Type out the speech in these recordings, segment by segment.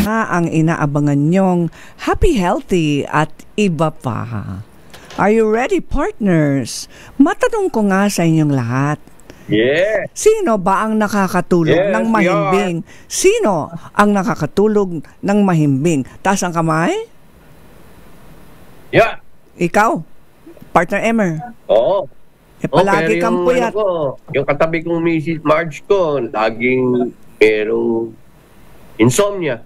ang inaabangan nyong happy, healthy at iba pa. Are you ready, partners? Matanong ko nga sa inyong lahat. Yeah. Sino ba ang nakakatulog ng mahimbing? Sino ang nakakatulog ng mahimbing? Taas ang kamay? Yeah. Ikaw? Partner Emer? Oo. Palagi kang puyat. Yung katabi kong Mrs. Marge ko, laging merong insomnia.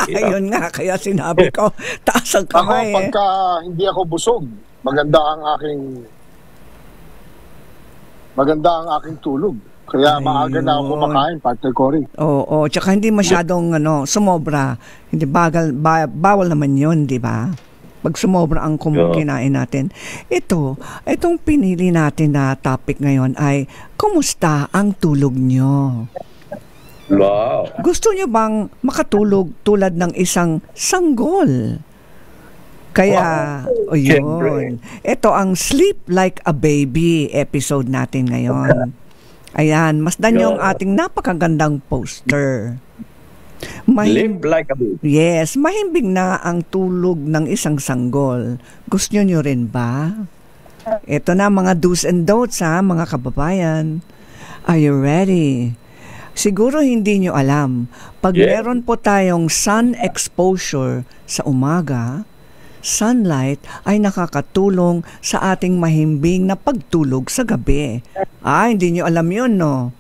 Ayun nga, kaya sinabi ko, taas ang kamay. Ako, pagka hindi ako busog, maganda ang aking tulog. Kaya maaga na ako kumakain, partner Cory. Oo, tsaka hindi masyadong sumobra. Hindi bawal naman 'yon, di ba? Pag sumobra ang kinain natin. Itong pinili natin na topic ngayon ay, kumusta ang tulog nyo? Wow. Gusto nyo bang makatulog tulad ng isang sanggol? Kaya, yun. Ito ang Sleep Like a Baby episode natin ngayon. Ayan, masdan nyo ang ating napakagandang poster. Live like a baby. Yes, mahimbing na ang tulog ng isang sanggol. Gusto nyo rin ba? Ito na mga do's and don'ts mga kababayan. Are you ready? Siguro hindi nyo alam, pag meron po tayong sun exposure sa umaga, sunlight ay nakakatulong sa ating mahimbing na pagtulog sa gabi. Hindi nyo alam yun, no?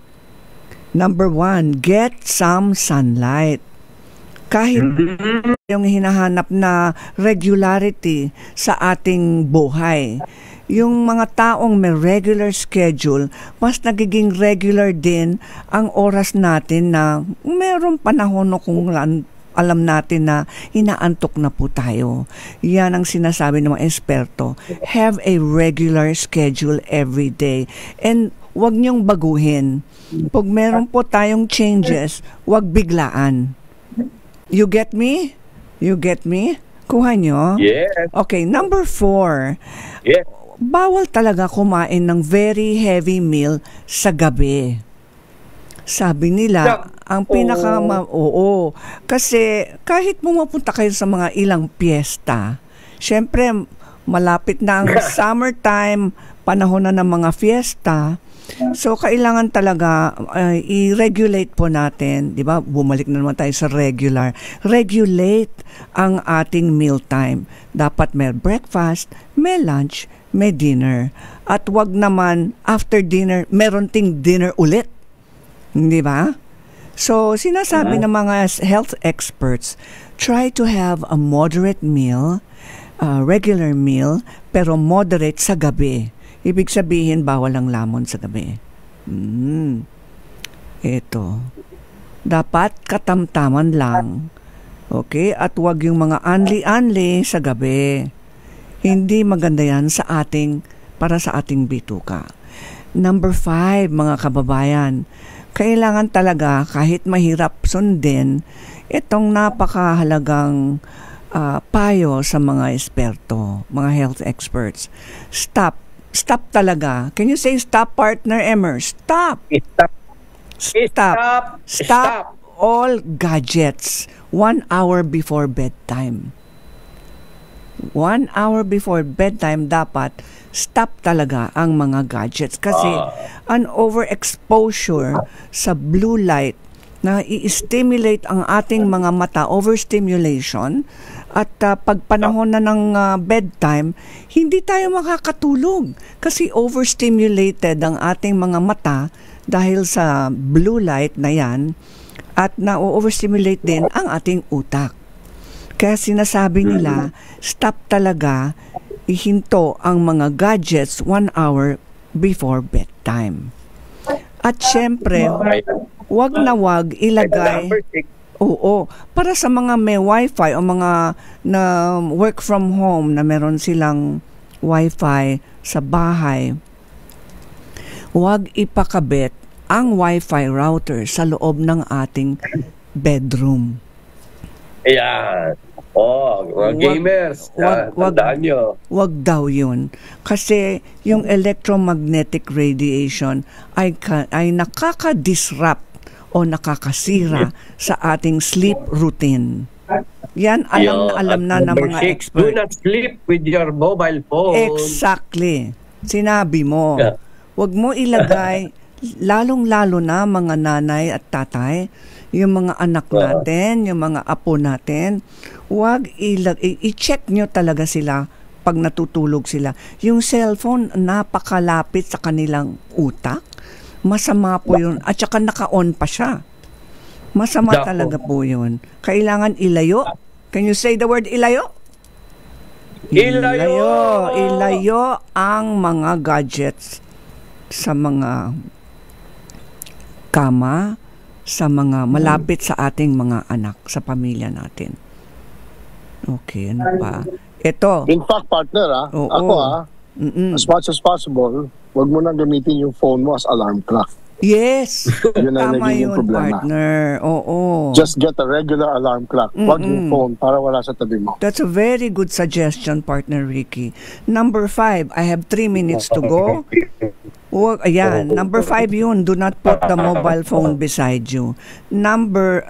Number 1, get some sunlight. Kahit yung hinahanap na regularity sa ating buhay, yung mga taong may regular schedule, mas nagiging regular din ang oras natin na meron panahon kung alam natin na inaantok na po tayo. Yan ang sinasabi ng mga eksperto. Have a regular schedule every day. And wag niyong baguhin. Pag meron po tayong changes, wag biglaan. You get me? You get me? Kuha nyo? Yes. Okay, number 4. Yes. Bawal talaga kumain ng very heavy meal sa gabi. Sabi nila, ang oo. Kasi kahit pumapunta kayo sa mga ilang piyesta, syempre malapit na ang summertime, panahon na ng mga fiesta. So, kailangan talaga i-regulate po natin, di ba? Bumalik na naman tayo sa regular. Regulate ang ating meal time. Dapat may breakfast, may lunch, may dinner. At wag naman, after dinner, meron ting dinner ulit. Di ba? So, sinasabi ng mga health experts, try to have a moderate meal, regular meal, pero moderate sa gabi. Ibig sabihin, bawal ang lamon sa gabi. Ito. Dapat katamtaman lang. Okay? At wag yung mga anli-anli sa gabi. Hindi maganda yan para sa ating bituka. Number 5, mga kababayan. Kailangan talaga, kahit mahirap sundin, itong napakahalagang payo sa mga eksperto, mga health experts. Stop talaga. Can you say stop, partner Emer? Stop. Stop all gadgets 1 hour before bedtime. 1 hour before bedtime dapat stop talaga ang mga gadgets kasi an overexposure sa blue light na i-stimulate ang ating mga mata, overstimulation, at pag panahon na ng bedtime, hindi tayo makakatulog kasi overstimulated ang ating mga mata dahil sa blue light na yan at na-overstimulate din ang ating utak. Kaya sinasabi nila, stop talaga, ihinto ang mga gadgets 1 hour before bedtime. At syempre, wag na wag ilagay. Oo, para sa mga may wifi o mga na work from home na meron silang wifi sa bahay, wag ipakabit ang wifi router sa loob ng ating bedroom. Ayan. Mga gamers, tandaan nyo. Wag daw yun. Kasi yung electromagnetic radiation ay nakaka-disrupt o nakakasira sa ating sleep routine. Yan, alam na ng mga expert. Do not sleep with your mobile phone. Exactly. Sinabi mo. Huwag mo ilagay, lalong-lalo na mga nanay at tatay, yung mga anak natin, yung mga apo natin, huwag i-check nyo talaga sila pag natutulog sila. Yung cellphone, napakalapit sa kanilang utak. Masama po yun. At saka naka-on pa siya. Masama talaga po yun. Kailangan ilayo. Can you say the word ilayo? Ilayo ang mga gadgets sa mga kama, sa mga malapit sa ating mga anak, sa pamilya natin. Okay, ano pa? Ito. In fact, partner, ako as much as possible, wag mo na gamitin yung phone mo as alarm clock. Yes. Yun ang Tama nagiging yun, problema. partner. Oo. Just get a regular alarm clock. Wag yung phone para wala sa tabi mo. That's a very good suggestion, partner Ricky. Number 5, I have 3 minutes to go. Ayan, number 5 yun. Do not put the mobile phone beside you. Number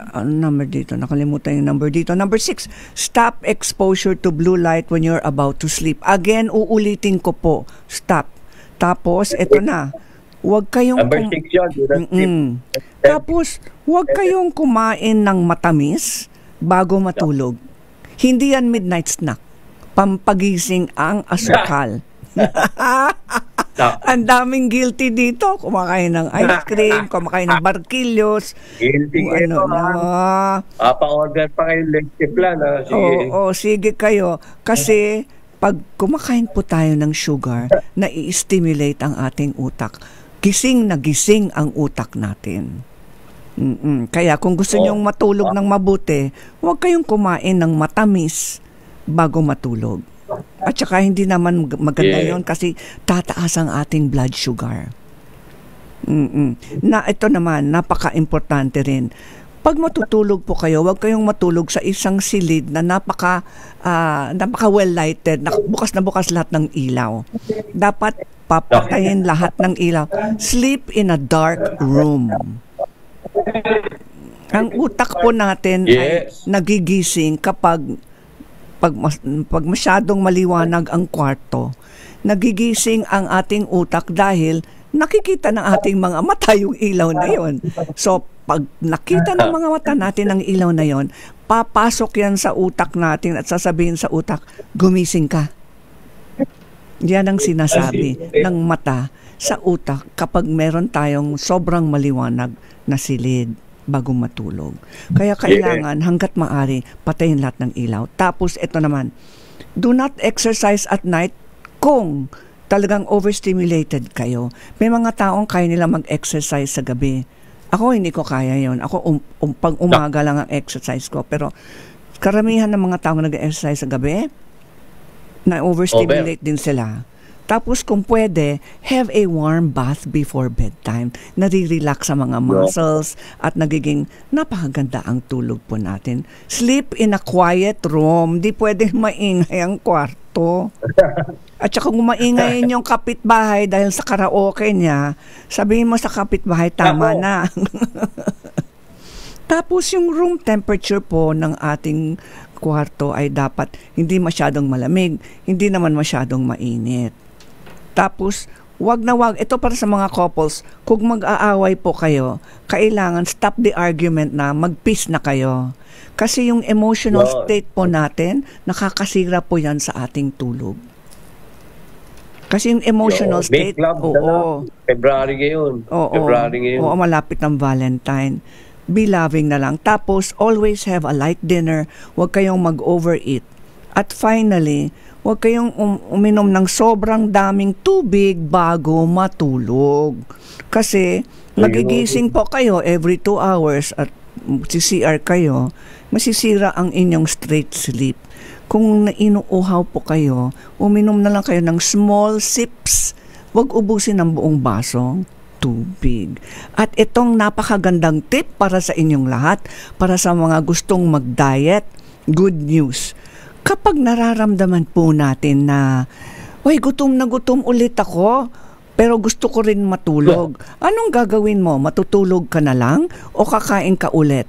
dito, nakalimutan yung number dito. Number 6, stop exposure to blue light when you're about to sleep. Again, uulitin ko po. Stop. Tapos, eto na. Huwag kayong Number 6 yun. Tapos, huwag kayong kumain ng matamis bago matulog. Hindi yan midnight snack. Pampagising ang asukal. Ang daming guilty dito. Kumakain ng ice cream, kumakain ng barkilyos. Guilty kayo. Pa-order pa kayo lecture plan. Sige. Oo, sige kayo. Kasi, pag kumakain po tayo ng sugar, na-i-stimulate ang ating utak. Gising na gising ang utak natin. Kaya kung gusto nyong matulog ng mabuti, huwag kayong kumain ng matamis bago matulog. At saka hindi naman maganda yon kasi tataas ang ating blood sugar. Na ito naman, napaka-importante rin. Pag matutulog po kayo, huwag kayong matulog sa isang silid na napaka well lighted, bukas na bukas lahat ng ilaw. Dapat papatayin lahat ng ilaw. Sleep in a dark room. Ang utak po natin ay nagigising kapag masyadong maliwanag ang kwarto. Nagigising ang ating utak dahil nakikita ng ating mga mata yung ilaw na yon. So, pag nakita ng mga mata natin ang ilaw na yon, papasok yan sa utak natin at sasabihin sa utak, gumising ka. Yan ang sinasabi ng mata sa utak kapag meron tayong sobrang maliwanag na silid bago matulog. Kaya kailangan hanggat maaari patayin lahat ng ilaw. Tapos ito naman, do not exercise at night kung talagang overstimulated kayo. May mga taong kaya nila mag-exercise sa gabi. Ako hindi ko kaya yon. Ako pag umaga lang ang exercise ko. Pero karamihan ng mga taong nag-exercise sa gabi, na-overstimulate din sila. Tapos kung pwede, have a warm bath before bedtime. Nare-relax sa mga muscles at nagiging napakaganda ang tulog po natin. Sleep in a quiet room. Di pwede maingay ang kwarto. At saka kung maingay yung kapitbahay dahil sa karaoke niya, sabihin mo sa kapitbahay, tama na. Tapos yung room temperature po ng ating kwarto ay dapat hindi masyadong malamig, hindi naman masyadong mainit. Tapos, wag, ito para sa mga couples, kung mag-aaway po kayo, kailangan stop the argument na mag-peace na kayo. Kasi yung emotional state po natin, nakakasira po yan sa ating tulog. Kasi yung emotional state, February ngayon. Oo, malapit ng Valentine. Be loving na lang. Tapos, always have a light dinner. Huwag kayong mag-overeat. At finally, huwag kayong uminom ng sobrang daming tubig bago matulog. Kasi, magigising po kayo every 2 hours at CCR kayo, masisira ang inyong straight sleep. Kung inuuhaw po kayo, uminom na lang kayo ng small sips. Huwag ubusin ng buong basong tubig. At itong napakagandang tip para sa inyong lahat, para sa mga gustong mag-diet, good news. Kapag nararamdaman po natin na, gutom na gutom ulit ako, pero gusto ko rin matulog. Anong gagawin mo? Matutulog ka na lang o kakain ka ulit?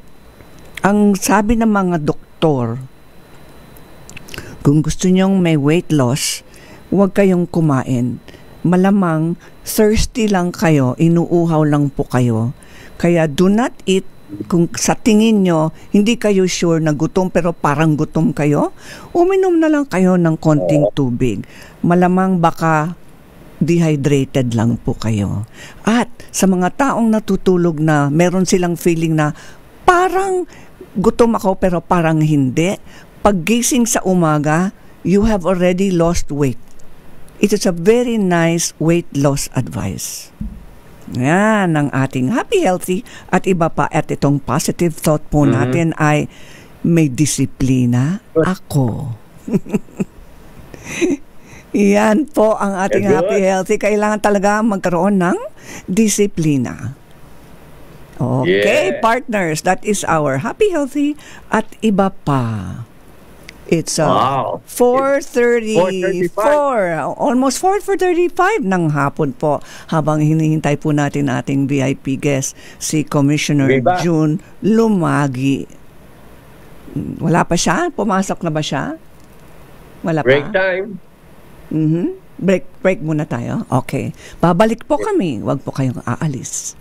Ang sabi ng mga doktor, kung gusto nyong may weight loss, huwag kayong kumain. Malamang thirsty lang kayo, inuuhaw lang po kayo. Kaya do not eat. Kung sa tingin nyo, hindi kayo sure na gutom pero parang gutom kayo, uminom na lang kayo ng konting tubig. Malamang baka dehydrated lang po kayo. At sa mga taong natutulog na meron silang feeling na parang gutom ako pero parang hindi, paggising sa umaga, you have already lost weight. It is a very nice weight loss advice. Yan ang ating happy, healthy at iba pa. At itong positive thought po natin ay may disiplina ako. Yan po ang ating happy, healthy. Kailangan talaga magkaroon ng disiplina. Okay, partners, that is our happy, healthy at iba pa. It's 4:34, almost 4:35 ng hapon po habang hinihintay po natin ating VIP guest, si Commissioner June Lumagi. Wala pa siya? Pumasok na ba siya? Wala pa? Break time. Break muna tayo. Okay. Babalik po kami. Huwag po kayong aalis.